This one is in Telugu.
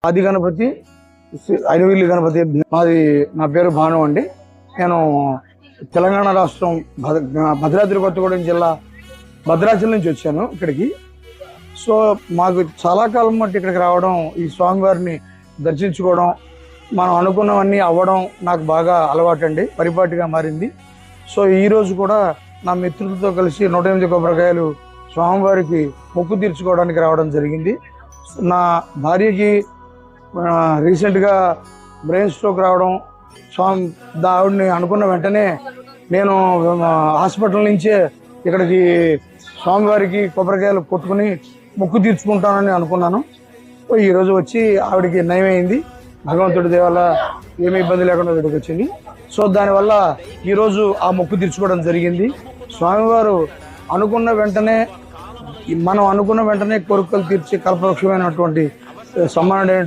ఆది గణపతి ఐనవిల్లి గణపతి. నా పేరు భాను అండి. నేను తెలంగాణ రాష్ట్రం భద్రాద్రి కొత్తగూడెం జిల్లా భద్రాచలం నుంచి వచ్చాను ఇక్కడికి. సో మాకు చాలా కాలం మట్టి ఇక్కడికి రావడం, ఈ స్వామివారిని దర్శించుకోవడం, మనం అనుకున్నవన్నీ అవ్వడం నాకు బాగా అలవాటండి, పరిపాటిగా మారింది. సో ఈరోజు కూడా నా మిత్రులతో కలిసి 108 కొబ్బరికాయలు స్వామివారికి మొక్కు తీర్చుకోవడానికి రావడం జరిగింది. నా భార్యకి రీసెంట్గా బ్రెయిన్ స్ట్రోక్ రావడం, ఆవిడని అనుకున్న వెంటనే నేను హాస్పిటల్ నుంచే ఇక్కడికి స్వామివారికి కొబ్బరికాయలు కొట్టుకుని మొక్కు తీర్చుకుంటానని అనుకున్నాను. ఈరోజు వచ్చి ఆవిడకి నయమైంది, భగవంతుడి దేవల్ల ఏమీ ఇబ్బంది లేకుండా ఇక్కడికి వచ్చింది. సో దానివల్ల ఈరోజు ఆ మొక్కు తీర్చుకోవడం జరిగింది. స్వామివారు అనుకున్న వెంటనే, మనం అనుకున్న వెంటనే కోరికలు తీర్చి కల్పవృక్షమైనటువంటి సమానమైనటువంటి